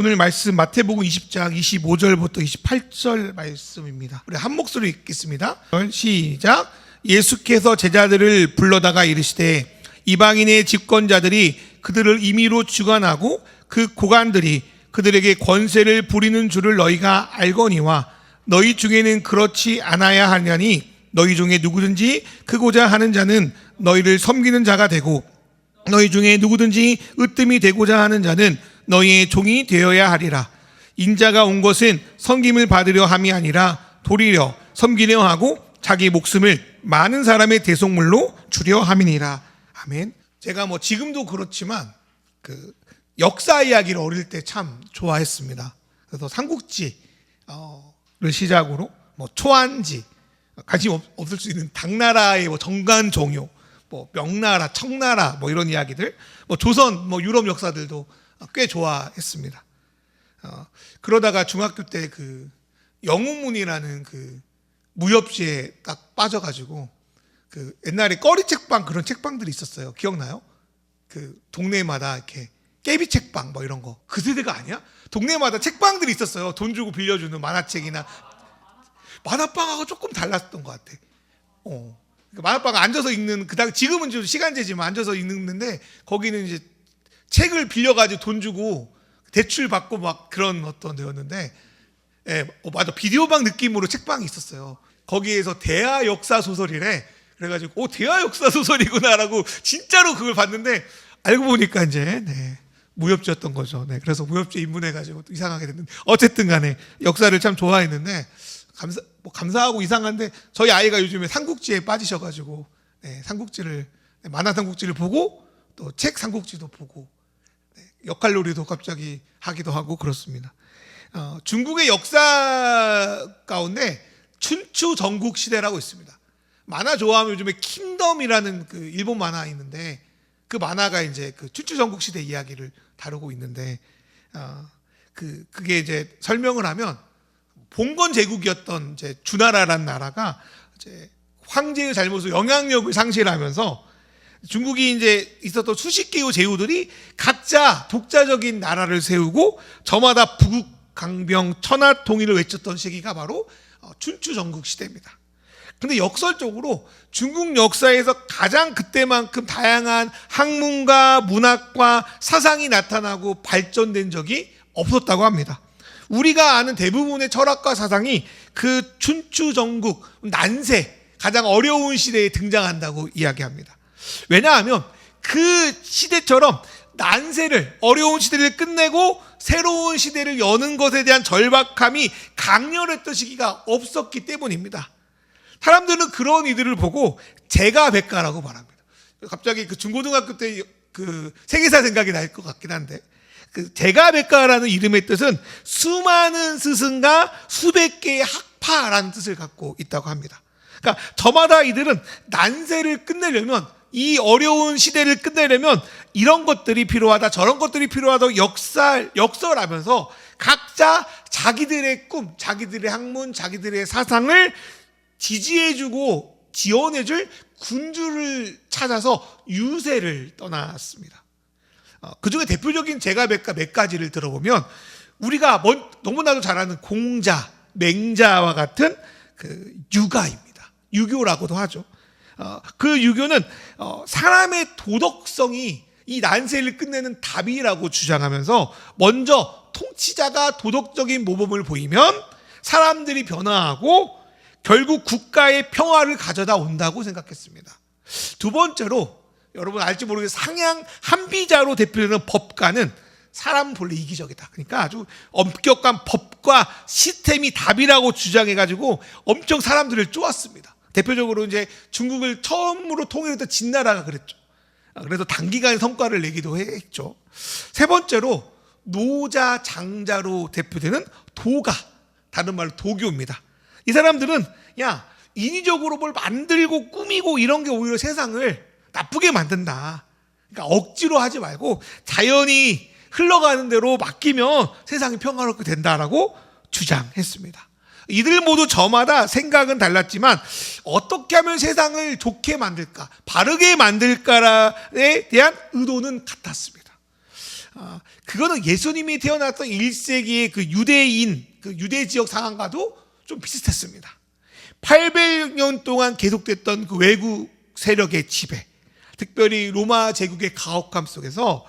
오늘 말씀 마태복음 20장 25절부터 28절 말씀입니다. 우리 한 목소리 읽겠습니다. 시작. 예수께서 제자들을 불러다가 이르시되 이방인의 집권자들이 그들을 임의로 주관하고 그 고관들이 그들에게 권세를 부리는 줄을 너희가 알거니와 너희 중에는 그렇지 않아야 하냐니 너희 중에 누구든지 크고자 하는 자는 너희를 섬기는 자가 되고 너희 중에 누구든지 으뜸이 되고자 하는 자는 너희의 종이 되어야 하리라. 인자가 온 것은 섬김을 받으려 함이 아니라 도리려 섬기려 하고 자기 목숨을 많은 사람의 대속물로 주려 함이니라. 아멘. 제가 지금도 그렇지만 그 역사 이야기를 어릴 때 참 좋아했습니다. 그래서 삼국지를 시작으로 초안지, 관심 없을 수 있는 당나라의 정관종요, 명나라, 청나라 이런 이야기들, 조선 유럽 역사들도 꽤 좋아했습니다. 그러다가 중학교 때 그 영웅문이라는 그 무협지에 딱 빠져가지고 그 옛날에 꺼리 책방 그런 책방들이 있었어요. 기억나요? 그 동네마다 이렇게 깨비 책방 이런 거. 그 세대가 아니야? 동네마다 책방들이 있었어요. 돈 주고 빌려주는 만화책이나. 만화방하고 조금 달랐던 것 같아. 만화방 앉아서 읽는, 지금은 좀 시간제지만 앉아서 읽는데 거기는 이제 책을 빌려가지고 돈 주고 대출 받고 그런 어떤 데였는데, 맞아. 비디오방 느낌으로 책방이 있었어요. 거기에서 대하 역사 소설이래. 그래가지고, 대하 역사 소설이구나라고 진짜로 그걸 봤는데, 알고 보니까 이제, 무협지였던 거죠. 그래서 무협지에 입문해가지고 또 이상하게 됐는데, 어쨌든 간에 역사를 참 좋아했는데, 감사하고 이상한데, 저희 아이가 요즘에 삼국지에 빠지셔가지고, 만화 삼국지를 보고, 또 책 삼국지도 보고, 역할놀이도 갑자기 하기도 하고 그렇습니다. 중국의 역사 가운데 춘추 전국 시대라고 있습니다. 만화 좋아하면 요즘에 킹덤이라는 그 일본 만화 있는데 그 만화가 이제 그 춘추 전국 시대 이야기를 다루고 있는데 그게 이제 설명을 하면 봉건 제국이었던 이제 주나라라는 나라가 이제 황제의 잘못으로 영향력을 상실하면서 중국이 이제 있었던 수십 개의 제후들이 각자 독자적인 나라를 세우고 저마다 부국, 강병, 천하 통일을 외쳤던 시기가 바로 춘추 전국 시대입니다. 그런데 역설적으로 중국 역사에서 가장 그때만큼 다양한 학문과 문학과 사상이 나타나고 발전된 적이 없었다고 합니다. 우리가 아는 대부분의 철학과 사상이 그 춘추 전국, 난세, 가장 어려운 시대에 등장한다고 이야기합니다. 왜냐하면 그 시대처럼 난세를, 어려운 시대를 끝내고 새로운 시대를 여는 것에 대한 절박함이 강렬했던 시기가 없었기 때문입니다. 사람들은 그런 이들을 보고 제가백가라고 말합니다. 갑자기 그 중고등학교 때 그 세계사 생각이 날 것 같긴 한데, 그 제가백가라는 이름의 뜻은 수많은 스승과 수백 개의 학파라는 뜻을 갖고 있다고 합니다. 그러니까 저마다 이들은 난세를 끝내려면, 이 어려운 시대를 끝내려면 이런 것들이 필요하다, 저런 것들이 필요하다고 역설하면서 각자 자기들의 꿈, 자기들의 학문, 자기들의 사상을 지지해주고 지원해줄 군주를 찾아서 유세를 떠났습니다. 그 중에 대표적인 제가백가 몇 가지를 들어보면 우리가 너무나도 잘 아는 공자, 맹자와 같은 그 유가입니다. 유교라고도 하죠. 그 유교는 사람의 도덕성이 이 난세를 끝내는 답이라고 주장하면서 먼저 통치자가 도덕적인 모범을 보이면 사람들이 변화하고 결국 국가의 평화를 가져다 온다고 생각했습니다. 두 번째로, 여러분 알지 모르겠는데 상향 한비자로 대표되는 법가는 사람은 본래 이기적이다. 그러니까 아주 엄격한 법과 시스템이 답이라고 주장해가지고 엄청 사람들을 쪼았습니다. 대표적으로 이제 중국을 처음으로 통일했던 진나라가 그랬죠. 그래서 단기간 성과를 내기도 했죠. 세 번째로 노자, 장자로 대표되는 도가, 다른 말로 도교입니다. 이 사람들은 인위적으로 뭘 만들고 꾸미고 이런 게 오히려 세상을 나쁘게 만든다. 그러니까 억지로 하지 말고 자연이 흘러가는 대로 맡기면 세상이 평화롭게 된다라고 주장했습니다. 이들 모두 저마다 생각은 달랐지만 어떻게 하면 세상을 좋게 만들까, 바르게 만들까에 대한 의도는 같았습니다. 그거는 예수님이 태어났던 1세기의 그 유대인, 그 유대 지역 상황과도 좀 비슷했습니다. 800년 동안 계속됐던 그 외국 세력의 지배, 특별히 로마 제국의 가혹함 속에서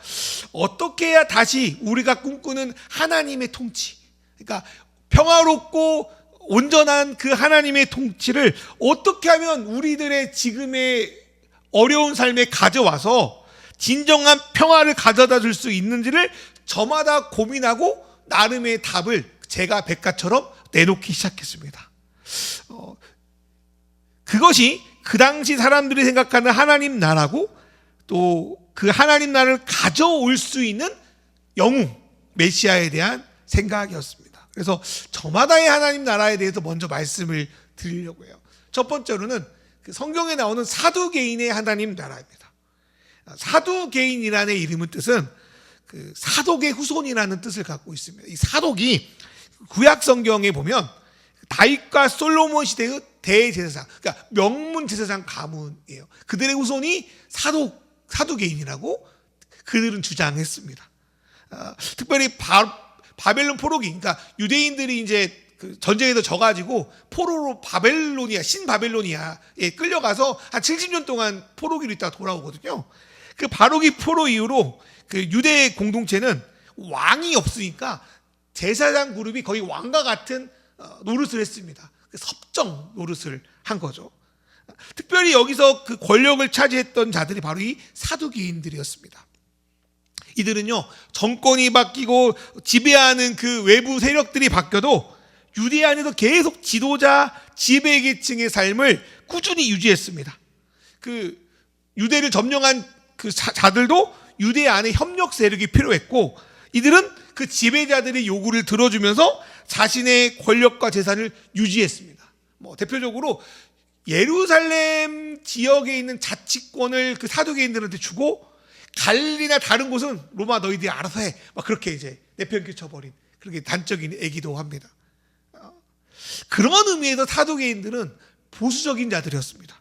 어떻게 해야 다시 우리가 꿈꾸는 하나님의 통치, 그러니까 평화롭고 온전한 그 하나님의 통치를 어떻게 하면 우리들의 지금의 어려운 삶에 가져와서 진정한 평화를 가져다 줄 수 있는지를 저마다 고민하고 나름의 답을 제가 백과처럼 내놓기 시작했습니다. 그것이 그 당시 사람들이 생각하는 하나님 나라고, 또 그 하나님 나라를 가져올 수 있는 영웅 메시아에 대한 생각이었습니다. 그래서 저마다의 하나님 나라에 대해서 먼저 말씀을 드리려고 해요. 첫 번째로는 그 성경에 나오는 사두개인의 하나님 나라입니다. 사두개인이라는 이름의 뜻은 그 사독의 후손이라는 뜻을 갖고 있습니다. 이 사독이 구약 성경에 보면 다윗과 솔로몬 시대의 대제사장, 그러니까 명문 제사장 가문이에요. 그들의 후손이 사두개인이라고 그들은 주장했습니다. 특별히 바벨론 포로기, 그러니까 유대인들이 이제 그 전쟁에서 져가지고 포로로 신바벨로니아에 끌려가서 한 70년 동안 포로기로 있다가 돌아오거든요. 그 바로기 포로 이후로 그 유대 공동체는 왕이 없으니까 제사장 그룹이 거의 왕과 같은 노릇을 했습니다. 섭정 노릇을 한 거죠. 특별히 여기서 그 권력을 차지했던 자들이 바로 이 사두개인들이었습니다. 이들은요, 정권이 바뀌고 지배하는 그 외부 세력들이 바뀌어도 유대 안에서 계속 지도자 지배계층의 삶을 꾸준히 유지했습니다. 그 유대를 점령한 그 자들도 유대 안에 협력 세력이 필요했고, 이들은 그 지배자들의 요구를 들어주면서 자신의 권력과 재산을 유지했습니다. 대표적으로 예루살렘 지역에 있는 자치권을 그 사두개인들한테 주고, 갈릴리나 다른 곳은 로마 너희들이 알아서 해, 그렇게 이제 내팽개쳐버린, 그렇게 단적인 얘기도 합니다. 그런 의미에서 사두개인들은 보수적인 자들이었습니다.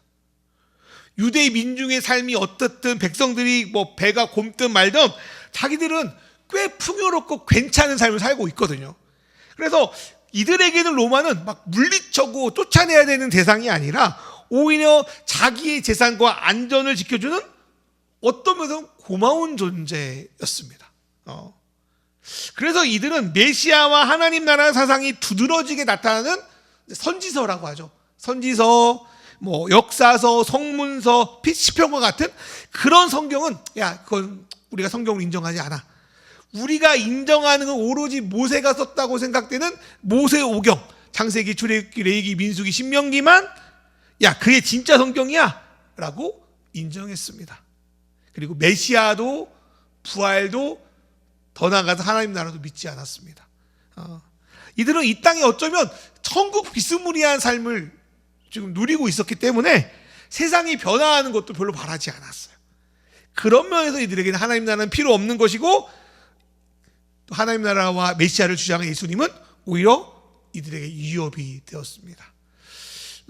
유대 민중의 삶이 어떻든 백성들이 배가 굼든 말든 자기들은 꽤 풍요롭고 괜찮은 삶을 살고 있거든요. 그래서 이들에게는 로마는 막 물리쳐고 쫓아내야 되는 대상이 아니라 오히려 자기의 재산과 안전을 지켜주는 어떤 면에서 고마운 존재였습니다. 그래서 이들은 메시아와 하나님 나라 사상이 두드러지게 나타나는 선지서라고 하죠. 선지서, 역사서, 성문서, 시편과 같은 그런 성경은 그건 우리가 성경으로 인정하지 않아. 우리가 인정하는 건 오로지 모세가 썼다고 생각되는 모세오경, 창세기, 출애굽기, 레위기, 민수기, 신명기만 그게 진짜 성경이야 라고 인정했습니다. 그리고 메시아도 부활도 더 나아가서 하나님 나라도 믿지 않았습니다. 이들은 이 땅에 어쩌면 천국 비스무리한 삶을 지금 누리고 있었기 때문에 세상이 변화하는 것도 별로 바라지 않았어요. 그런 면에서 이들에게는 하나님 나라는 필요 없는 것이고, 또 하나님 나라와 메시아를 주장한 예수님은 오히려 이들에게 위협이 되었습니다.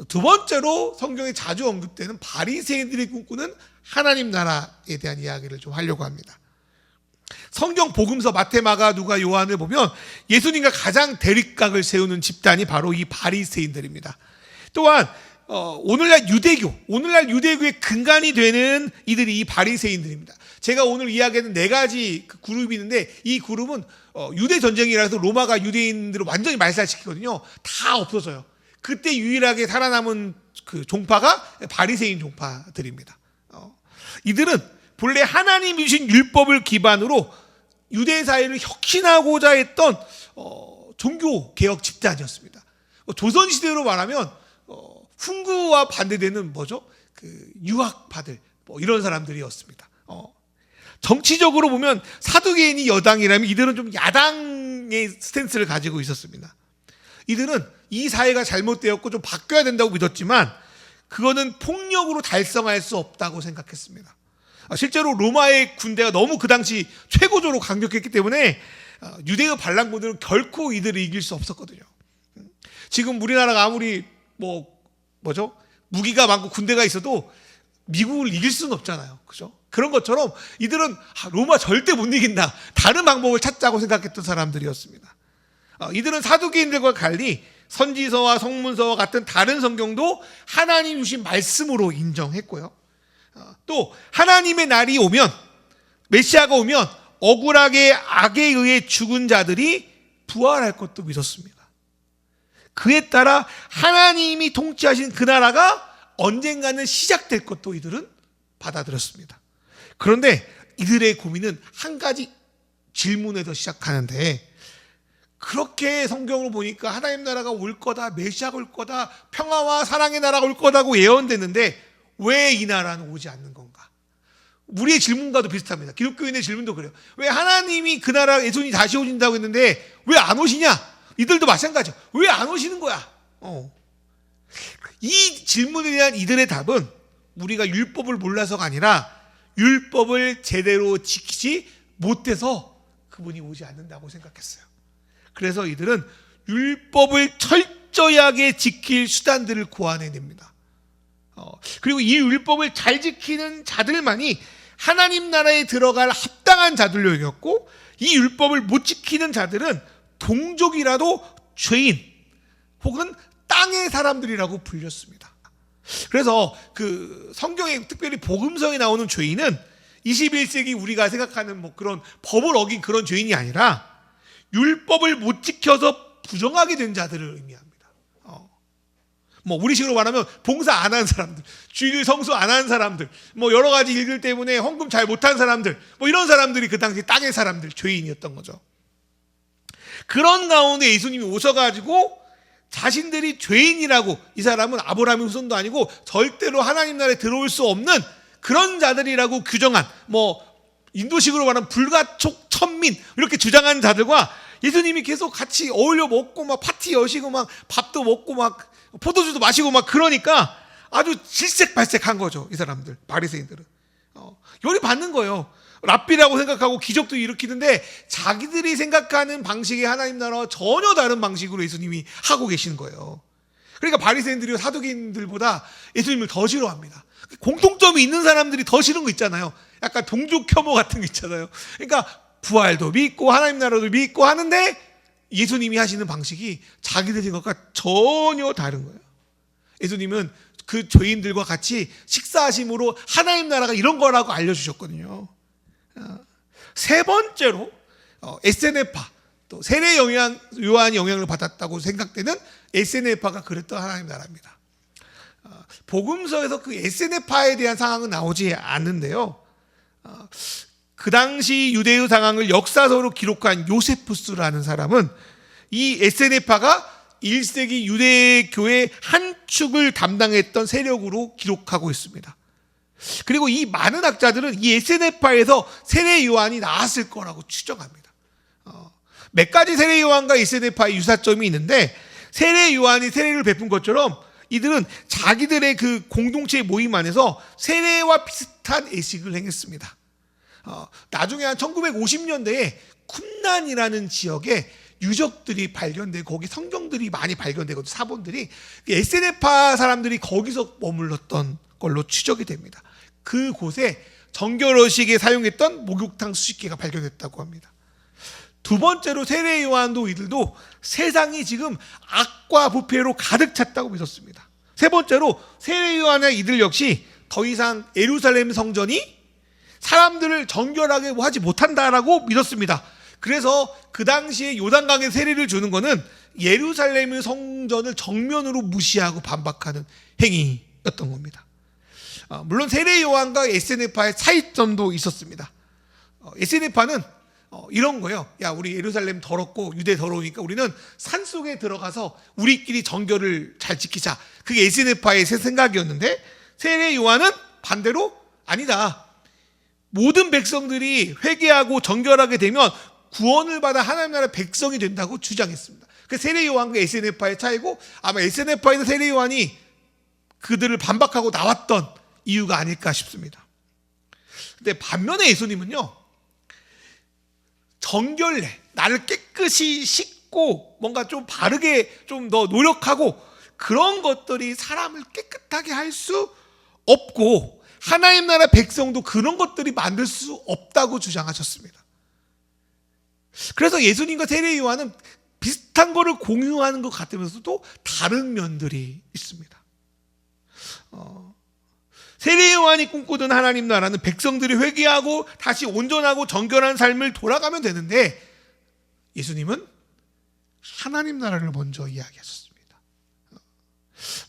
두 번째로 성경에 자주 언급되는 바리새인들이 꿈꾸는 하나님 나라에 대한 이야기를 좀 하려고 합니다. 성경 복음서 마태, 마가, 누가, 요한을 보면 예수님과 가장 대립각을 세우는 집단이 바로 이 바리새인들입니다. 또한 오늘날 유대교의 근간이 되는 이들이 이 바리새인들입니다. 제가 오늘 이야기하는 4가지 그 그룹이 있는데, 이 그룹은 유대 전쟁이라 해서 로마가 유대인들을 완전히 말살시키거든요. 다 없어져요. 그때 유일하게 살아남은 그 종파가 바리새인 종파들입니다. 이들은 본래 하나님이 주신 율법을 기반으로 유대 사회를 혁신하고자 했던 종교 개혁 집단이었습니다. 조선 시대로 말하면 훈구와 반대되는 그 유학파들, 이런 사람들이었습니다. 정치적으로 보면 사두개인이 여당이라면 이들은 좀 야당의 스탠스를 가지고 있었습니다. 이들은 이 사회가 잘못되었고 좀 바뀌어야 된다고 믿었지만 그거는 폭력으로 달성할 수 없다고 생각했습니다. 실제로 로마의 군대가 너무 그 당시 최고조로 강력했기 때문에 유대의 반란군들은 결코 이들을 이길 수 없었거든요. 지금 우리나라가 아무리 무기가 많고 군대가 있어도 미국을 이길 수는 없잖아요. 그죠? 그런 것처럼 이들은 로마 절대 못 이긴다. 다른 방법을 찾자고 생각했던 사람들이었습니다. 이들은 사두개인들과 달리 선지서와 성문서와 같은 다른 성경도 하나님 주신 말씀으로 인정했고요. 또 하나님의 날이 오면, 메시아가 오면 억울하게 악에 의해 죽은 자들이 부활할 것도 믿었습니다. 그에 따라 하나님이 통치하신 그 나라가 언젠가는 시작될 것도 이들은 받아들였습니다. 그런데 이들의 고민은 한 가지 질문에서 시작하는데, 그렇게 성경을 보니까 하나님 나라가 올 거다, 메시아가 올 거다, 평화와 사랑의 나라가 올 거다고 예언됐는데 왜 이 나라는 오지 않는 건가? 우리의 질문과도 비슷합니다. 기독교인의 질문도 그래요. 왜 하나님이 그 나라 예수님이 다시 오신다고 했는데 왜 안 오시냐? 이들도 마찬가지죠. 왜 안 오시는 거야? 이 질문에 대한 이들의 답은 우리가 율법을 몰라서가 아니라 율법을 제대로 지키지 못해서 그분이 오지 않는다고 생각했어요. 그래서 이들은 율법을 철저하게 지킬 수단들을 고안해냅니다. 그리고 이 율법을 잘 지키는 자들만이 하나님 나라에 들어갈 합당한 자들로 여겼고, 이 율법을 못 지키는 자들은 동족이라도 죄인 혹은 땅의 사람들이라고 불렸습니다. 그래서 그 성경에 특별히 복음서에 나오는 죄인은 21세기 우리가 생각하는 그런 법을 어긴 그런 죄인이 아니라 율법을 못 지켜서 부정하게 된 자들을 의미합니다. 우리식으로 말하면 봉사 안 한 사람들, 주일 성수 안 한 사람들, 여러 가지 일들 때문에 헌금 잘 못한 사람들, 이런 사람들이 그 당시 땅의 사람들, 죄인이었던 거죠. 그런 가운데 예수님이 오셔가지고 자신들이 죄인이라고, 이 사람은 아브라함의 후손도 아니고 절대로 하나님 나라에 들어올 수 없는 그런 자들이라고 규정한, 인도식으로 말하면 불가촉 천민 이렇게 주장한 자들과 예수님이 계속 같이 어울려 먹고 파티 여시고 밥도 먹고 포도주도 마시고 그러니까 아주 질색팔색한 거죠. 이 사람들, 바리새인들은 열이 받는 거예요. 랍비라고 생각하고 기적도 일으키는데 자기들이 생각하는 방식의 하나님 나라와 전혀 다른 방식으로 예수님이 하고 계시는 거예요. 그러니까 바리새인들이 사두개인들보다 예수님을 더 싫어합니다. 공통점이 있는 사람들이 더 싫은 거 있잖아요. 약간 동족 혐오 같은 거 있잖아요. 그러니까 부활도 믿고 하나님 나라도 믿고 하는데 예수님이 하시는 방식이 자기들 생각과 전혀 다른 거예요. 예수님은 그 죄인들과 같이 식사하심으로 하나님 나라가 이런 거라고 알려주셨거든요. 세 번째로 에세네파, 또 세례 요한이 영향을 받았다고 생각되는 에세네파가 그랬던 하나님 나라입니다. 복음서에서 그 에세네파에 대한 상황은 나오지 않는데요. 그 당시 유대의 상황을 역사서로 기록한 요세푸스라는 사람은 이 에세네파가 1세기 유대교의 한 축을 담당했던 세력으로 기록하고 있습니다. 그리고 이 많은 학자들은 이 에세네파에서 세례 요한이 나왔을 거라고 추정합니다. 몇 가지 세례 요한과 에세네파의 유사점이 있는데, 세례 요한이 세례를 베푼 것처럼 이들은 자기들의 그 공동체 모임 안에서 세례와 비슷한 예식을 행했습니다. 나중에 한 1950년대에 쿰란이라는 지역에 유적들이 발견되고 거기 성경들이 많이 발견되거든요. 사본들이. 에세네파 사람들이 거기서 머물렀던 걸로 추적이 됩니다. 그곳에 정결의식에 사용했던 목욕탕 수식기가 발견됐다고 합니다. 두 번째로 세례 요한도 이들도 세상이 지금 악과 부패로 가득 찼다고 믿었습니다. 세 번째로 세례 요한의 이들 역시 더 이상 예루살렘 성전이 사람들을 정결하게 하지 못한다라고 믿었습니다. 그래서 그 당시에 요단강에 세례를 주는 것은 예루살렘의 성전을 정면으로 무시하고 반박하는 행위였던 겁니다. 물론 세례 요한과 에세네파의 차이점도 있었습니다. 에세네파는 이런 거예요. 야, 우리 예루살렘 더럽고 유대 더러우니까 우리는 산속에 들어가서 우리끼리 정결을 잘 지키자. 그게 에세네파의 생각이었는데, 세례 요한은 반대로 아니다. 모든 백성들이 회개하고 정결하게 되면 구원을 받아 하나님 나라의 백성이 된다고 주장했습니다. 그 세례 요한과 에세네파의 차이고, 아마 에세네파에서 세례 요한이 그들을 반박하고 나왔던 이유가 아닐까 싶습니다. 근데 반면에 예수님은요, 정결례, 나를 깨끗이 씻고 뭔가 좀 바르게 좀 더 노력하고 그런 것들이 사람을 깨끗하게 할 수 없고, 하나님 나라 백성도 그런 것들이 만들 수 없다고 주장하셨습니다. 그래서 예수님과 세례 요한은 비슷한 거를 공유하는 것 같으면서도 다른 면들이 있습니다. 세례 요한이 꿈꾸던 하나님 나라는 백성들이 회개하고 다시 온전하고 정결한 삶을 돌아가면 되는데, 예수님은 하나님 나라를 먼저 이야기하셨습니다.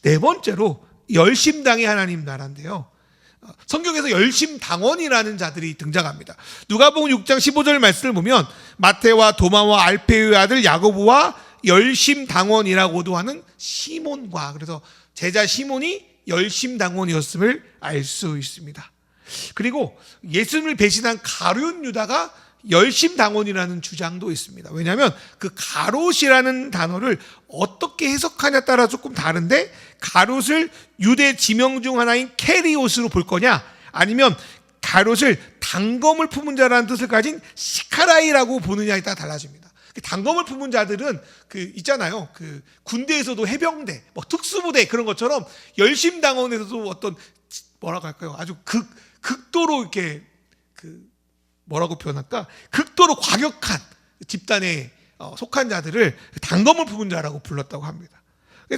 네 번째로 열심당의 하나님 나라인데요, 성경에서 열심당원이라는 자들이 등장합니다. 누가복음 6장 15절 말씀을 보면 마태와 도마와 알페의 아들 야고보와 열심당원이라고도 하는 시몬과, 그래서 제자 시몬이 열심당원이었음을 알 수 있습니다. 그리고 예수님을 배신한 가룟 유다가 열심당원이라는 주장도 있습니다. 왜냐하면 그 가롯이라는 단어를 어떻게 해석하냐에 따라 조금 다른데, 가롯을 유대 지명 중 하나인 케리옷으로 볼 거냐, 아니면 가롯을 단검을 품은 자라는 뜻을 가진 시카라이라고 보느냐에 따라 달라집니다. 단검을 품은 자들은 있잖아요. 군대에서도 해병대, 특수부대 그런 것처럼 열심당원에서도 어떤 뭐라고 할까요? 아주 극도로 이렇게 뭐라고 표현할까? 극도로 과격한 집단에 속한 자들을 단검을 품은 자라고 불렀다고 합니다.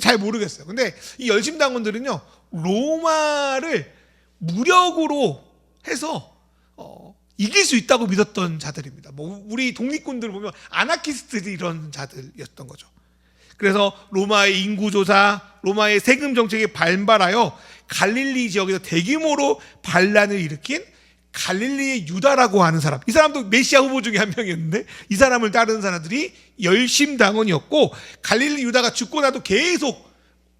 잘 모르겠어요. 근데 이 열심당원들은요, 로마를 무력으로 해서 이길 수 있다고 믿었던 자들입니다. 우리 독립군들 보면 아나키스트들이 이런 자들이었던 거죠. 그래서 로마의 인구조사, 로마의 세금 정책에 반발하여 갈릴리 지역에서 대규모로 반란을 일으킨 갈릴리의 유다라고 하는 사람, 이 사람도 메시아 후보 중에 한 명이었는데 이 사람을 따르는 사람들이 열심당원이었고, 갈릴리 유다가 죽고 나도 계속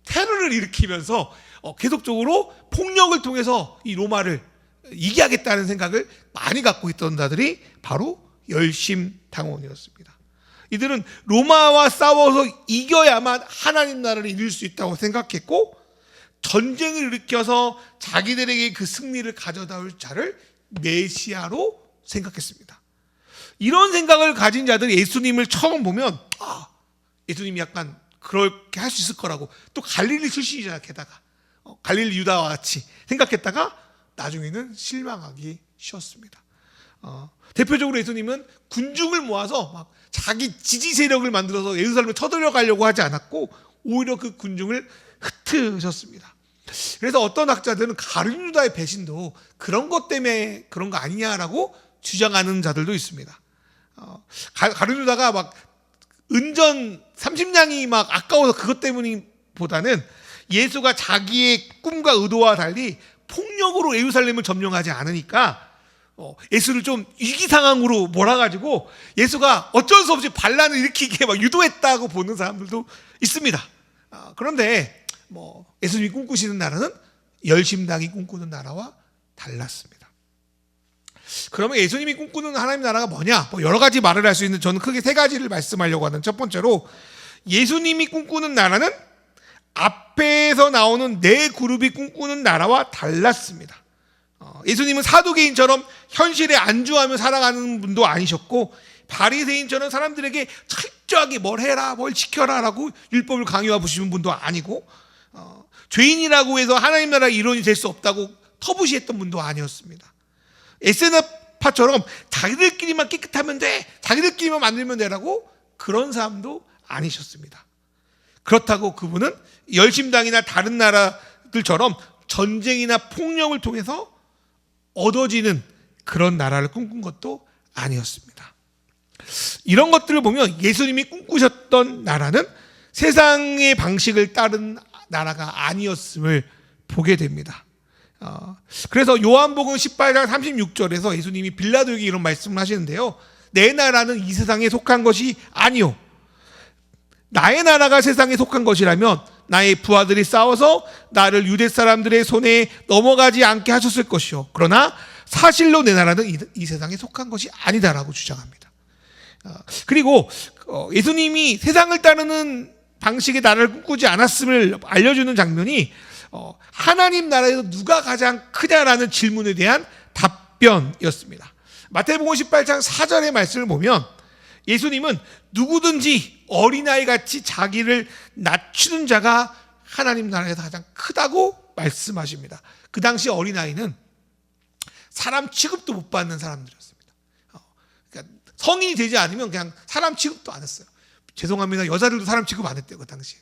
테러를 일으키면서 계속적으로 폭력을 통해서 이 로마를 이기하겠다는 생각을 많이 갖고 있던 자들이 바로 열심당원이었습니다. 이들은 로마와 싸워서 이겨야만 하나님 나라를 이룰 수 있다고 생각했고, 전쟁을 일으켜서 자기들에게 그 승리를 가져다 올 자를 메시아로 생각했습니다. 이런 생각을 가진 자들이 예수님을 처음 보면 예수님이 약간 그렇게 할 수 있을 거라고, 또 갈릴리 출신이잖아, 게다가 갈릴리 유다와 같이 생각했다가 나중에는 실망하기 쉬웠습니다. 대표적으로 예수님은 군중을 모아서 막 자기 지지 세력을 만들어서 예루살렘을 쳐들어가려고 하지 않았고, 오히려 그 군중을 흩으셨습니다. 그래서 어떤 학자들은 가룟 유다의 배신도 그런 것 때문에 그런 거 아니냐라고 주장하는 자들도 있습니다. 가룟 유다가 막 은전 30냥이 막 아까워서 그것 때문이보다는 예수가 자기의 꿈과 의도와 달리 폭력으로 예루살렘을 점령하지 않으니까 예수를 좀 위기상황으로 몰아가지고 예수가 어쩔 수 없이 반란을 일으키게 막 유도했다고 보는 사람들도 있습니다. 그런데 예수님이 꿈꾸시는 나라는 열심당이 꿈꾸는 나라와 달랐습니다. 그러면 예수님이 꿈꾸는 하나님 나라가 뭐냐? 여러 가지 말을 할 수 있는데 저는 크게 세 가지를 말씀하려고 하는, 첫 번째로 예수님이 꿈꾸는 나라는 앞에서 나오는 네 그룹이 꿈꾸는 나라와 달랐습니다. 예수님은 사두개인처럼 현실에 안주하며 살아가는 분도 아니셨고, 바리새인처럼 사람들에게 철저하게 뭘 해라 뭘 지켜라 라고 율법을 강요하시는 분도 아니고, 죄인이라고 해서 하나님 나라 일원이 될 수 없다고 터부시했던 분도 아니었습니다. 에세나파처럼 자기들끼리만 깨끗하면 돼, 자기들끼리만 만들면 되라고 그런 사람도 아니셨습니다. 그렇다고 그분은 열심당이나 다른 나라들처럼 전쟁이나 폭력을 통해서 얻어지는 그런 나라를 꿈꾼 것도 아니었습니다. 이런 것들을 보면 예수님이 꿈꾸셨던 나라는 세상의 방식을 따른 나라가 아니었음을 보게 됩니다. 그래서 요한복음 18장 36절에서 예수님이 빌라도에게 이런 말씀을 하시는데요, 내 나라는 이 세상에 속한 것이 아니요, 나의 나라가 세상에 속한 것이라면 나의 부하들이 싸워서 나를 유대 사람들의 손에 넘어가지 않게 하셨을 것이요, 그러나 사실로 내 나라는 이 세상에 속한 것이 아니다라고 주장합니다. 그리고 예수님이 세상을 따르는 방식의 나라를 꿈꾸지 않았음을 알려주는 장면이 하나님 나라에서 누가 가장 크냐라는 질문에 대한 답변이었습니다. 마태복음 18장 4절의 말씀을 보면 예수님은 누구든지 어린아이 같이 자기를 낮추는 자가 하나님 나라에서 가장 크다고 말씀하십니다. 그 당시 어린아이는 사람 취급도 못 받는 사람들이었습니다. 그러니까 성인이 되지 않으면 그냥 사람 취급도 안 했어요. 죄송합니다. 여자들도 사람 취급 안 했대요, 그 당시에.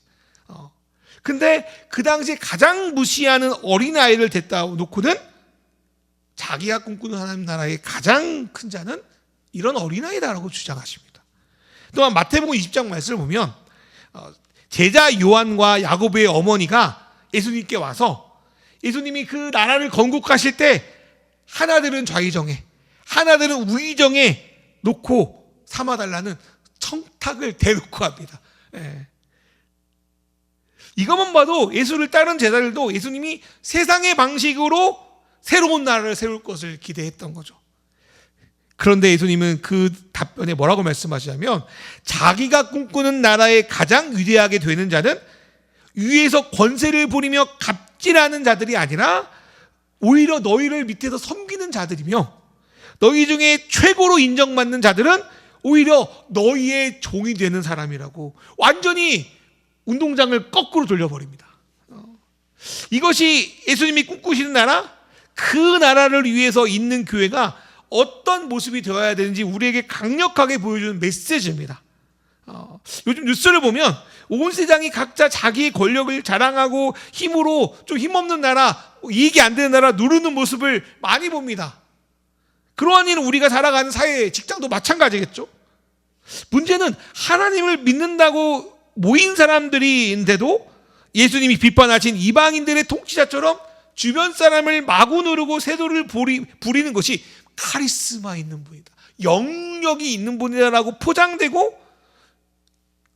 근데 그 당시에 가장 무시하는 어린아이를 됐다 놓고는 자기가 꿈꾸는 하나님 나라의 가장 큰 자는 이런 어린아이다라고 주장하십니다. 또한 마태복음 20장 말씀을 보면 제자 요한과 야고보의 어머니가 예수님께 와서 예수님이 그 나라를 건국하실 때 하나들은 좌의정에 하나들은 우의정에 놓고 삼아달라는 청탁을 대놓고 합니다. 이것만 봐도 예수를 따른 제자들도 예수님이 세상의 방식으로 새로운 나라를 세울 것을 기대했던 거죠. 그런데 예수님은 그 답변에 뭐라고 말씀하시냐면 자기가 꿈꾸는 나라에 가장 위대하게 되는 자는 위에서 권세를 부리며 갑질하는 자들이 아니라 오히려 너희를 밑에서 섬기는 자들이며 너희 중에 최고로 인정받는 자들은 오히려 너희의 종이 되는 사람이라고 완전히 운동장을 거꾸로 돌려버립니다. 이것이 예수님이 꿈꾸시는 나라, 그 나라를 위해서 있는 교회가 어떤 모습이 되어야 되는지 우리에게 강력하게 보여주는 메시지입니다. 요즘 뉴스를 보면 온 세상이 각자 자기의 권력을 자랑하고 힘으로 좀 힘없는 나라, 이익이 안 되는 나라 누르는 모습을 많이 봅니다. 그러한 일은 우리가 살아가는 사회, 직장도 마찬가지겠죠. 문제는 하나님을 믿는다고 모인 사람들인데도 예수님이 비판하신 이방인들의 통치자처럼 주변 사람을 마구 누르고 세도를 부리는 것이 카리스마 있는 분이다, 영역이 있는 분이다라고 포장되고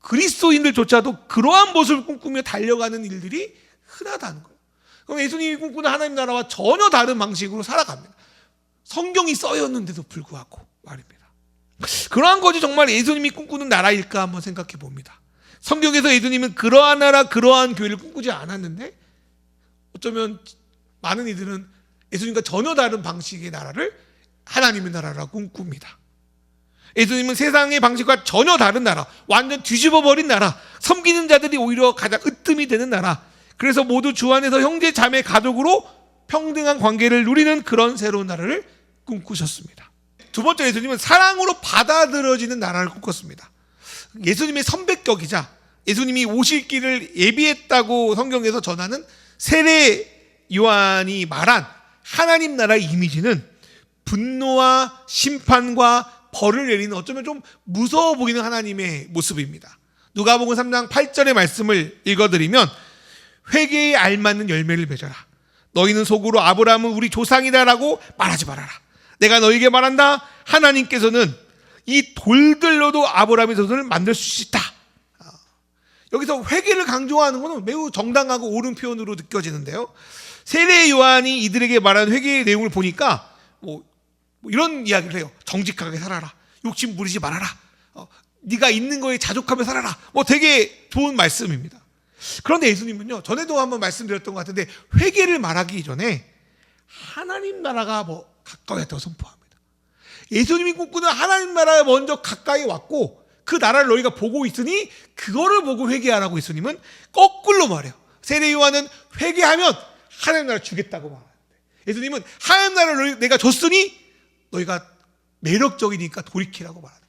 그리스도인들조차도 그러한 모습을 꿈꾸며 달려가는 일들이 흔하다는 거예요. 그럼 예수님이 꿈꾸는 하나님 나라와 전혀 다른 방식으로 살아갑니다. 성경이 써였는데도 불구하고 말입니다. 그러한 것이 정말 예수님이 꿈꾸는 나라일까 한번 생각해 봅니다. 성경에서 예수님은 그러한 나라, 그러한 교회를 꿈꾸지 않았는데 어쩌면 많은 이들은 예수님과 전혀 다른 방식의 나라를 하나님의 나라라고 꿈꿉니다. 예수님은 세상의 방식과 전혀 다른 나라, 완전 뒤집어버린 나라, 섬기는 자들이 오히려 가장 으뜸이 되는 나라, 그래서 모두 주 안에서 형제 자매 가족으로 평등한 관계를 누리는 그런 새로운 나라를 꿈꾸셨습니다. 두 번째, 예수님은 사랑으로 받아들여지는 나라를 꿈꿨습니다. 예수님의 선배격이자 예수님이 오실 길을 예비했다고 성경에서 전하는 세례 요한이 말한 하나님 나라의 이미지는 분노와 심판과 벌을 내리는 어쩌면 좀 무서워 보이는 하나님의 모습입니다. 누가복음 3장 8절의 말씀을 읽어드리면 회개에 알맞는 열매를 맺어라. 너희는 속으로 아브라함은 우리 조상이다라고 말하지 말아라. 내가 너희에게 말한다. 하나님께서는 이 돌들로도 아브라함의 자손을 만들 수 있다. 여기서 회개를 강조하는 것은 매우 정당하고 옳은 표현으로 느껴지는데요. 세례 요한이 이들에게 말한 회개의 내용을 보니까 뭐 이런 이야기를 해요. 정직하게 살아라. 욕심 부리지 말아라. 네가 있는 거에 자족하며 살아라. 되게 좋은 말씀입니다. 그런데 예수님은요, 전에도 한번 말씀드렸던 것 같은데 회개를 말하기 전에 하나님 나라가 가까이 왔다고 선포합니다. 예수님이 꿈꾸는 하나님 나라에 먼저 가까이 왔고 그 나라를 너희가 보고 있으니 그거를 보고 회개하라고 예수님은 거꾸로 말해요. 세례 요한은 회개하면 하나님 나라 주겠다고 말하는데 예수님은 하나님 나라를 내가 줬으니 너희가 매력적이니까 돌이키라고 말하는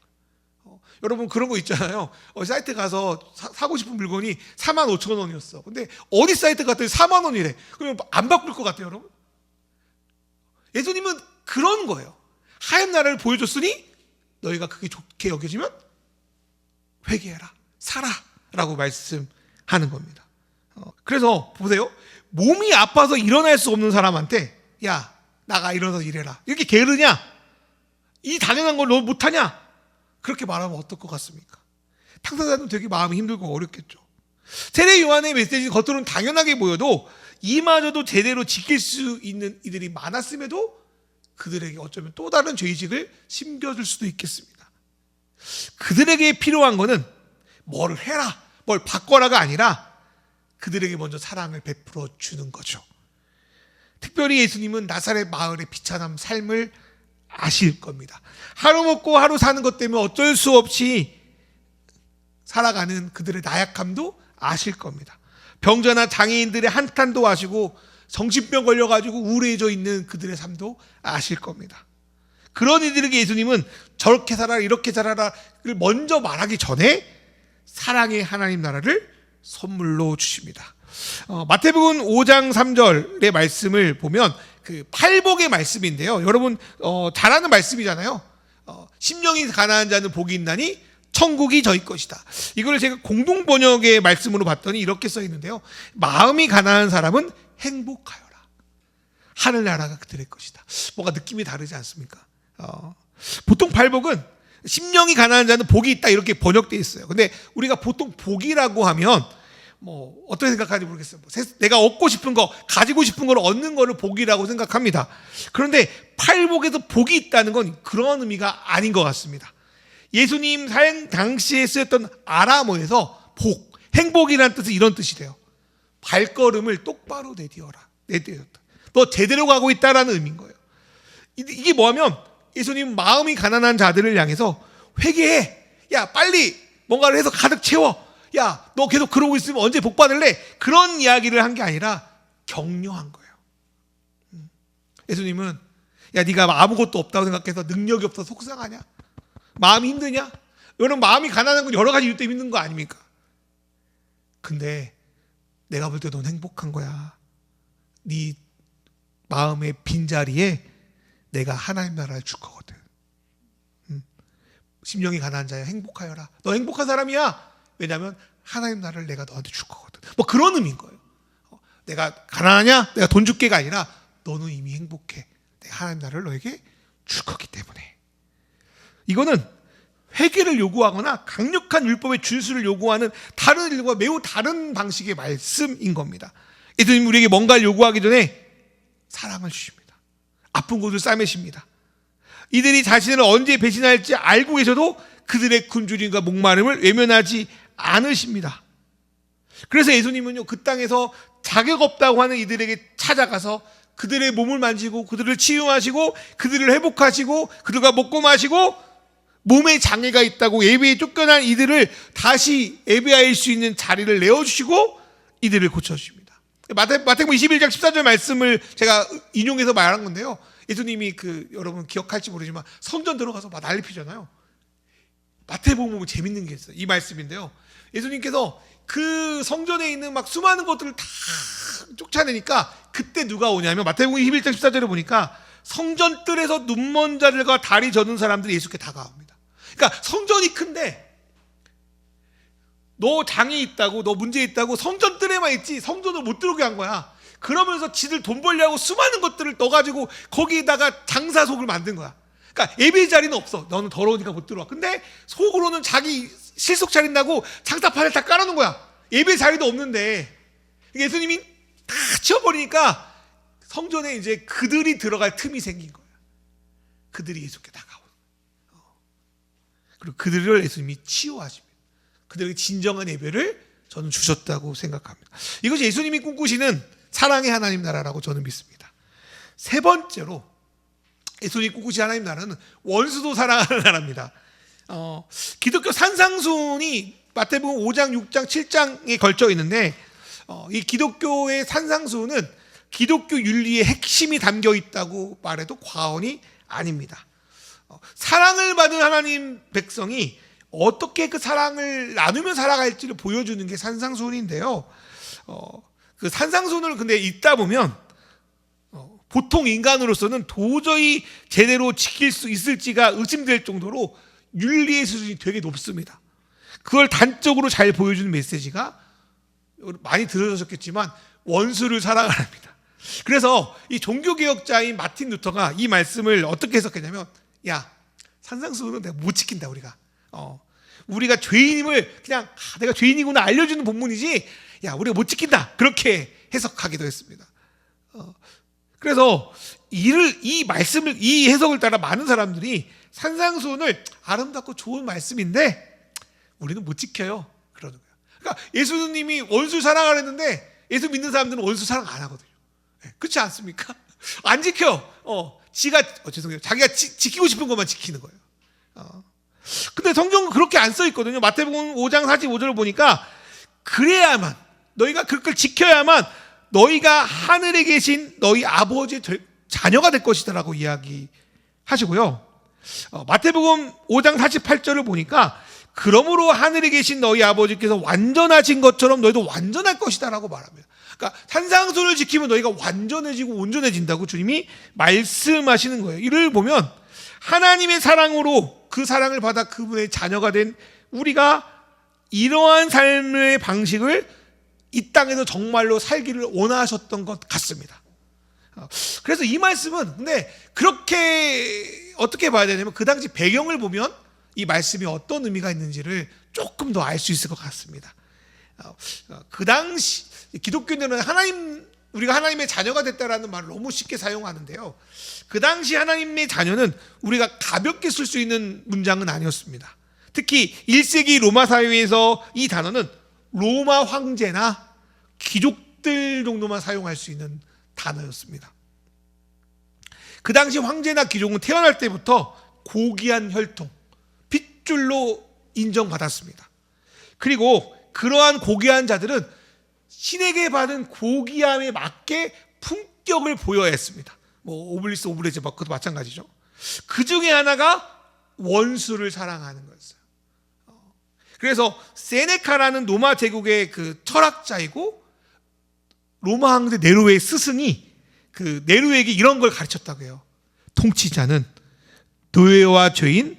거예요. 여러분 그런 거 있잖아요. 사이트 가서 사고 싶은 물건이 45,000원이었어. 근데 어디 사이트 갔더니 4만 원이래. 그러면 안 바꿀 것 같아요, 여러분? 예수님은 그런 거예요. 하나님 나라를 보여줬으니 너희가 그게 좋게 여겨지면 회개해라, 살아 라고 말씀하는 겁니다. 그래서 보세요. 몸이 아파서 일어날 수 없는 사람한테 야, 나가 일어나서 일해라, 이렇게 게으르냐? 이 당연한 걸 너 못하냐? 그렇게 말하면 어떨 것 같습니까? 당사자는 되게 마음이 힘들고 어렵겠죠. 세례 요한의 메시지는 겉으로는 당연하게 보여도 이마저도 제대로 지킬 수 있는 이들이 많았음에도 그들에게 어쩌면 또 다른 죄의식을 심겨줄 수도 있겠습니다. 그들에게 필요한 거는 뭘 해라, 뭘 바꿔라가 아니라 그들에게 먼저 사랑을 베풀어 주는 거죠. 특별히 예수님은 나사렛 마을의 비참한 삶을 아실 겁니다. 하루 먹고 하루 사는 것 때문에 어쩔 수 없이 살아가는 그들의 나약함도 아실 겁니다. 병자나 장애인들의 한탄도 아시고 정신병 걸려가지고 우울해져 있는 그들의 삶도 아실 겁니다. 그런 이들에게 예수님은 저렇게 살아라 이렇게 살아라를 먼저 말하기 전에 사랑의 하나님 나라를 선물로 주십니다. 마태복음 5장 3절의 말씀을 보면 그 팔복의 말씀인데요. 여러분 잘 아는 말씀이잖아요. 심령이 가난한 자는 복이 있나니 천국이 저희 것이다. 이걸 제가 공동 번역의 말씀으로 봤더니 이렇게 써 있는데요. 마음이 가난한 사람은 행복하여라. 하늘나라가 그들의 것이다. 뭔가 느낌이 다르지 않습니까? 보통 팔복은 심령이 가난한 자는 복이 있다 이렇게 번역되어 있어요. 근데 우리가 보통 복이라고 하면 뭐 어떻게 생각하는지 모르겠어요. 내가 얻고 싶은 거, 가지고 싶은 걸 얻는 거를 복이라고 생각합니다. 그런데 팔복에서 복이 있다는 건 그런 의미가 아닌 것 같습니다. 예수님 사형 당시에 쓰였던 아람어에서 복, 행복이라는 뜻은 이런 뜻이 돼요. 발걸음을 똑바로 내디어라. 너 제대로 가고 있다라는 의미인 거예요. 이게 뭐냐면 예수님 마음이 가난한 자들을 향해서 회개해. 야, 빨리 뭔가를 해서 가득 채워. 야, 너 계속 그러고 있으면 언제 복 받을래? 그런 이야기를 한 게 아니라 격려한 거예요. 예수님은 야, 네가 아무것도 없다고 생각해서 능력이 없어서 속상하냐? 마음이 힘드냐? 여러분, 마음이 가난한 건 여러 가지 이유 때문에 힘든 거 아닙니까? 근데 내가 볼 때 넌 행복한 거야. 네 마음의 빈자리에 내가 하나님 나라를 줄 거거든. 심령이 가난한 자야, 행복하여라. 너 행복한 사람이야. 왜냐하면 하나님 나라를 내가 너한테 줄 거거든. 뭐 그런 의미인 거예요. 내가 가난하냐? 내가 돈 줄게가 아니라 너는 이미 행복해. 내가 하나님 나라를 너에게 줄 거기 때문에. 이거는 회개를 요구하거나 강력한 율법의 준수를 요구하는 다른 일과 매우 다른 방식의 말씀인 겁니다. 예수님 우리에게 뭔가를 요구하기 전에 사랑을 주십니다. 아픈 곳을 싸매십니다. 이들이 자신을 언제 배신할지 알고 계셔도 그들의 굶주림과 목마름을 외면하지 않으십니다. 그래서 예수님은요, 그 땅에서 자격 없다고 하는 이들에게 찾아가서 그들의 몸을 만지고 그들을 치유하시고 그들을 회복하시고 그들과 먹고 마시고 몸에 장애가 있다고 예배에 쫓겨난 이들을 다시 예배할 수 있는 자리를 내어주시고 이들을 고쳐주십니다. 마태복음 21장 14절 말씀을 제가 인용해서 말한 건데요. 예수님이 여러분 기억할지 모르지만 성전 들어가서 막 난리 피잖아요. 마태복음 보면 재밌는 게 있어요. 이 말씀인데요. 예수님께서 그 성전에 있는 막 수많은 것들을 다 쫓아내니까 그때 누가 오냐면 마태복음 21장 14절에 보니까 성전 뜰에서 눈먼 자들과 다리 젖은 사람들이 예수께 다가옵니다. 그러니까 성전이 큰데 너 장애 있다고, 너 문제 있다고 성전 뜰에만 있지 성전을 못 들어오게 한 거야. 그러면서 지들 돈 벌려고 수많은 것들을 넣어가지고 거기에다가 장사속을 만든 거야. 그러니까 예배 자리는 없어. 너는 더러우니까 못 들어와. 근데 속으로는 자기 실속 차린다고 장사판을 다 깔아놓은 거야. 예배 자리도 없는데. 예수님이 다 치워버리니까 성전에 이제 그들이 들어갈 틈이 생긴 거야. 그들이 예수께 다가오는 거야. 그리고 그들을 예수님이 치유하십니다. 그들에게 진정한 예배를 저는 주셨다고 생각합니다. 이것이 예수님이 꿈꾸시는 사랑의 하나님 나라라고 저는 믿습니다. 세 번째로 예수님이 꿈꾸시는 하나님 나라는 원수도 사랑하는 나라입니다. 기독교 산상순이 마태복음 5장, 6장, 7장에 걸쳐 있는데 이 기독교의 산상수는 기독교 윤리의 핵심이 담겨 있다고 말해도 과언이 아닙니다. 사랑을 받은 하나님 백성이 어떻게 그 사랑을 나누며 살아갈지를 보여주는 게 산상수훈인데요. 그 산상수훈을 근데 읽다 보면 보통 인간으로서는 도저히 제대로 지킬 수 있을지가 의심될 정도로 윤리의 수준이 되게 높습니다. 그걸 단적으로 잘 보여주는 메시지가 많이 들으셨겠지만 원수를 사랑하랍니다. 그래서 이 종교개혁자인 마틴 루터가 이 말씀을 어떻게 해석했냐면, 야, 산상수훈은 내가 못 지킨다. 우리가 죄인임을 그냥 내가 죄인이구나 알려주는 본문이지, 야, 우리가 못 지킨다. 그렇게 해석하기도 했습니다. 그래서 이 말씀을, 이 해석을 따라 많은 사람들이 산상수훈을 아름답고 좋은 말씀인데 우리는 못 지켜요. 그러는 거예요. 그러니까 예수님이 원수 사랑하랬는데 예수 믿는 사람들은 원수 사랑 안 하거든요. 그렇지 않습니까? 안 지켜. 죄송해요. 자기가 지키고 싶은 것만 지키는 거예요. 근데 성경은 그렇게 안 써 있거든요. 마태복음 5장 45절을 보니까 그래야만, 너희가 그걸 지켜야만 너희가 하늘에 계신 너희 아버지의 자녀가 될 것이다라고 이야기하시고요. 마태복음 5장 48절을 보니까 그러므로 하늘에 계신 너희 아버지께서 완전하신 것처럼 너희도 완전할 것이다라고 말합니다. 그러니까 산상수를 지키면 너희가 완전해지고 온전해진다고 주님이 말씀하시는 거예요. 이를 보면 하나님의 사랑으로 그 사랑을 받아 그분의 자녀가 된 우리가 이러한 삶의 방식을 이 땅에서 정말로 살기를 원하셨던 것 같습니다. 그래서 이 말씀은 근데 그렇게 어떻게 봐야 되냐면 그 당시 배경을 보면 이 말씀이 어떤 의미가 있는지를 조금 더 알 수 있을 것 같습니다. 그 당시 기독교인들은 우리가 하나님의 자녀가 됐다라는 말을 너무 쉽게 사용하는데요. 그 당시 하나님의 자녀는 우리가 가볍게 쓸 수 있는 문장은 아니었습니다. 특히 1세기 로마 사회에서 이 단어는 로마 황제나 귀족들 정도만 사용할 수 있는 단어였습니다. 그 당시 황제나 귀족은 태어날 때부터 고귀한 혈통, 핏줄로 인정받았습니다. 그리고 그러한 고귀한 자들은 신에게 받은 고귀함에 맞게 품격을 보여야 했습니다. 오블리스 오브레제 그것도 마찬가지죠. 그 중에 하나가 원수를 사랑하는 거였어요. 그래서 세네카라는 로마 제국의 그 철학자이고 로마 황제 네로의 스승이 그 네로에게 이런 걸 가르쳤다고 해요. 통치자는 노예와 죄인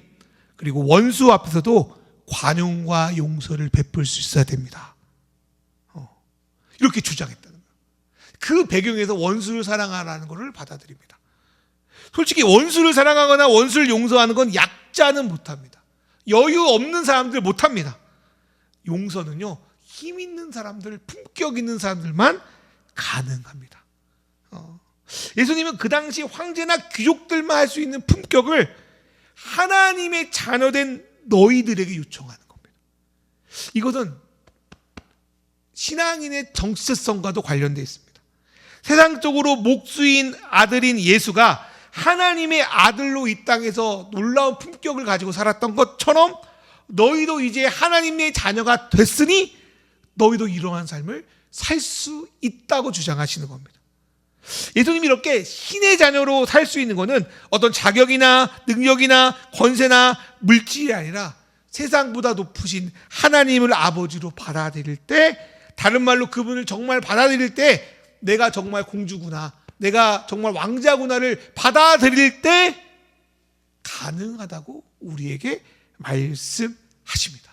그리고 원수 앞에서도 관용과 용서를 베풀 수 있어야 됩니다. 이렇게 주장했다는 거예요. 그 배경에서 원수를 사랑하라는 것을 받아들입니다. 솔직히 원수를 사랑하거나 원수를 용서하는 건 약자는 못합니다. 여유 없는 사람들 못합니다. 용서는요, 힘 있는 사람들, 품격 있는 사람들만 가능합니다. 예수님은 그 당시 황제나 귀족들만 할 수 있는 품격을 하나님의 자녀된 너희들에게 요청하는 겁니다. 이것은 신앙인의 정체성과도 관련되어 있습니다. 세상적으로 목수인 아들인 예수가 하나님의 아들로 이 땅에서 놀라운 품격을 가지고 살았던 것처럼 너희도 이제 하나님의 자녀가 됐으니 너희도 이러한 삶을 살 수 있다고 주장하시는 겁니다. 예수님이 이렇게 신의 자녀로 살 수 있는 것은 어떤 자격이나 능력이나 권세나 물질이 아니라 세상보다 높으신 하나님을 아버지로 받아들일 때, 다른 말로 그분을 정말 받아들일 때 내가 정말 공주구나, 내가 정말 왕자구나를 받아들일 때 가능하다고 우리에게 말씀하십니다.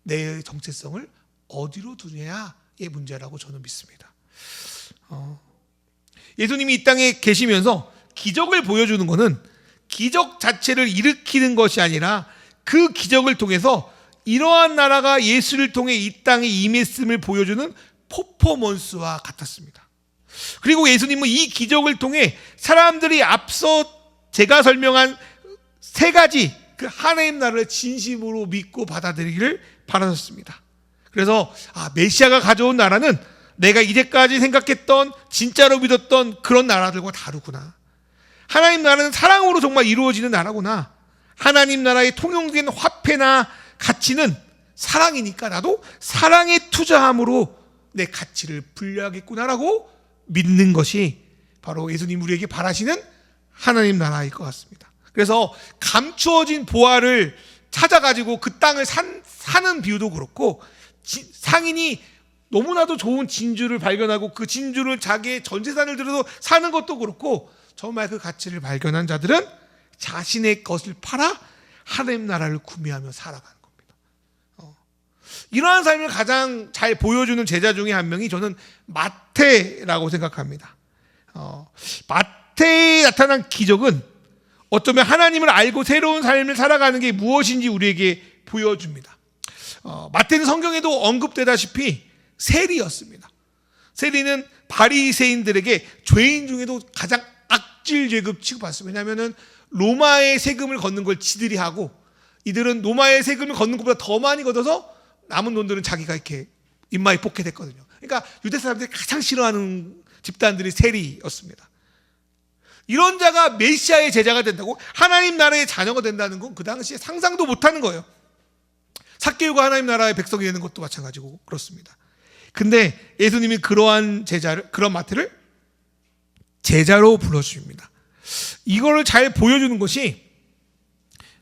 내 정체성을 어디로 두느냐의 문제라고 저는 믿습니다. 예수님이 이 땅에 계시면서 기적을 보여주는 것은 기적 자체를 일으키는 것이 아니라 그 기적을 통해서 이러한 나라가 예수를 통해 이 땅에 임했음을 보여주는 퍼포먼스와 같았습니다. 그리고 예수님은 이 기적을 통해 사람들이 앞서 제가 설명한 세 가지 그 하나님 나라를 진심으로 믿고 받아들이기를 바라셨습니다. 그래서 메시아가 가져온 나라는 내가 이제까지 생각했던, 진짜로 믿었던 그런 나라들과 다르구나. 하나님 나라는 사랑으로 정말 이루어지는 나라구나. 하나님 나라의 통용된 화폐나 가치는 사랑이니까 나도 사랑에 투자함으로 내 가치를 분류하겠구나라고 믿는 것이 바로 예수님 우리에게 바라시는 하나님 나라일 것 같습니다. 그래서 감추어진 보화를 찾아가지고 그 땅을 사는 비유도 그렇고, 상인이 너무나도 좋은 진주를 발견하고 그 진주를 자기의 전 재산을 들여서 사는 것도 그렇고, 정말 그 가치를 발견한 자들은 자신의 것을 팔아 하나님 나라를 구매하며 살아가는 겁니다. 이러한 삶을 가장 잘 보여주는 제자 중에 한 명이 저는 마태라고 생각합니다. 마태에 나타난 기적은 어쩌면 하나님을 알고 새로운 삶을 살아가는 게 무엇인지 우리에게 보여줍니다. 마태는 성경에도 언급되다시피 세리였습니다. 세리는 바리새인들에게 죄인 중에도 가장 악질 계급 취급받았습니다. 왜냐하면 로마의 세금을 걷는 걸 지들이 하고, 이들은 로마의 세금을 걷는 것보다 더 많이 걷어서 남은 돈들은 자기가 이렇게 입마에 뽑게 됐거든요. 그러니까 유대 사람들이 가장 싫어하는 집단들이 세리였습니다. 이런 자가 메시아의 제자가 된다고, 하나님 나라의 자녀가 된다는 건 그 당시에 상상도 못하는 거예요. 삭개오가 하나님 나라의 백성이 되는 것도 마찬가지고 그렇습니다. 근데 예수님이 그러한 그런 마태를 제자로 불러주십니다. 이거를 잘 보여주는 것이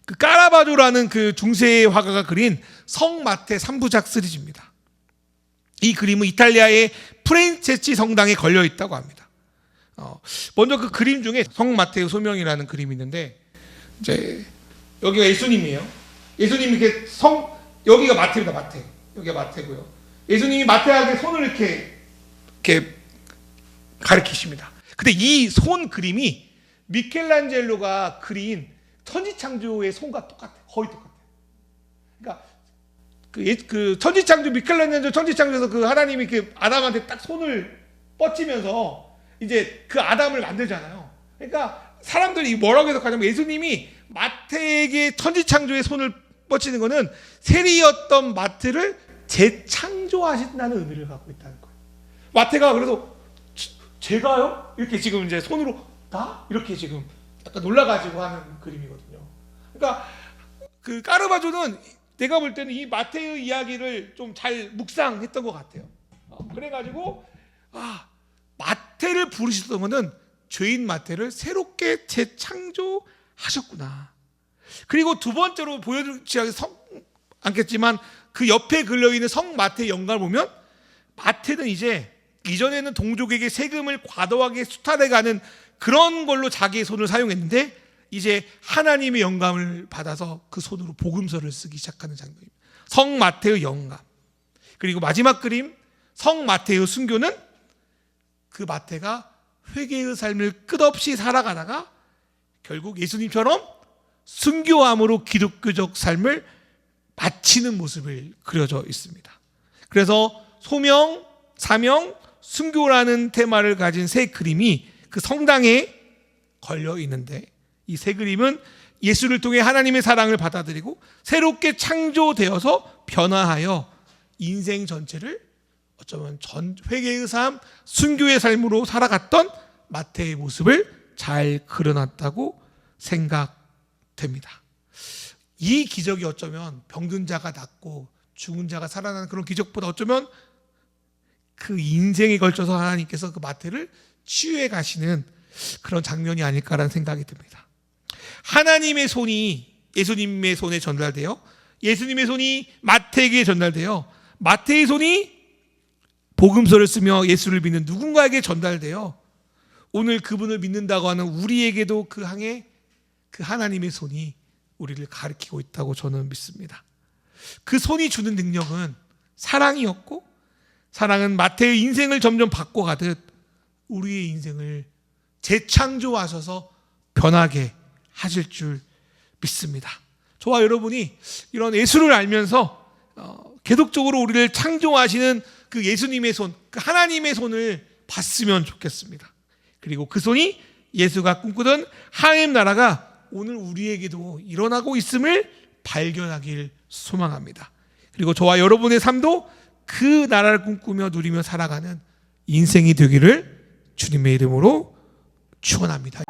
그 까라바조라는 그 중세 화가가 그린 성 마태 3부작 시리즈입니다. 이 그림은 이탈리아의 프렌체치 성당에 걸려 있다고 합니다. 먼저 그 그림 중에 성 마태의 소명이라는 그림이 있는데, 이제 여기가 예수님이에요. 예수님이 이렇게 여기가 마태입니다. 마태. 여기가 마태고요. 예수님이 마태에게 손을 이렇게 가리키십니다. 근데 이 손 그림이 미켈란젤로가 그린 천지창조의 손과 똑같아요. 거의 똑같아요. 그러니까 그 천지창조, 미켈란젤로 천지창조에서 그 하나님이 이렇게 아담한테 딱 손을 뻗치면서 이제 그 아담을 만들잖아요. 그러니까 사람들이 뭐라고 해석하냐면, 예수님이 마태에게 천지창조의 손을 뻗치는 거는 세리였던 마태를 재창조하신다는 의미를 갖고 있다는 거예요. 마태가 그래서 제가요? 이렇게 지금 이제 손으로 나? 이렇게 지금 약간 놀라가지고 하는 그림이거든요. 그러니까 그 까르바조는 내가 볼 때는 이 마태의 이야기를 좀 잘 묵상했던 것 같아요. 그래가지고 마태를 부르셨던 것은 죄인 마태를 새롭게 재창조하셨구나. 그리고 두 번째로 보여주지 않겠지만 그 옆에 걸려있는 성 마태의 영감을 보면, 마태는 이제 이전에는 동족에게 세금을 과도하게 수탈해가는 그런 걸로 자기의 손을 사용했는데, 이제 하나님의 영감을 받아서 그 손으로 복음서를 쓰기 시작하는 장면입니다. 성 마태의 영감. 그리고 마지막 그림 성 마태의 순교는 그 마태가 회개의 삶을 끝없이 살아가다가 결국 예수님처럼 순교함으로 기독교적 삶을 마치는 모습을 그려져 있습니다. 그래서 소명, 사명, 순교라는 테마를 가진 세 그림이 그 성당에 걸려 있는데, 이 세 그림은 예수를 통해 하나님의 사랑을 받아들이고 새롭게 창조되어서 변화하여 인생 전체를 어쩌면 회개의 삶, 순교의 삶으로 살아갔던 마태의 모습을 잘 그려놨다고 생각됩니다. 이 기적이 어쩌면 병든 자가 낫고 죽은 자가 살아나는 그런 기적보다 어쩌면 그 인생에 걸쳐서 하나님께서 그 마태를 치유해 가시는 그런 장면이 아닐까라는 생각이 듭니다. 하나님의 손이 예수님의 손에 전달되어, 예수님의 손이 마태에게 전달되어, 마태의 손이 복음서를 쓰며 예수를 믿는 누군가에게 전달되어, 오늘 그분을 믿는다고 하는 우리에게도 그 하나님의 손이 우리를 가리키고 있다고 저는 믿습니다. 그 손이 주는 능력은 사랑이었고, 사랑은 마태의 인생을 점점 바꿔가듯 우리의 인생을 재창조하셔서 변하게 하실 줄 믿습니다. 저와 여러분이 이런 예수를 알면서 계속적으로 우리를 창조하시는 그 예수님의 손, 그 하나님의 손을 봤으면 좋겠습니다. 그리고 그 손이 예수가 꿈꾸던 하나님 나라가 오늘 우리에게도 일어나고 있음을 발견하길 소망합니다. 그리고 저와 여러분의 삶도 그 나라를 꿈꾸며 누리며 살아가는 인생이 되기를 주님의 이름으로 축원합니다.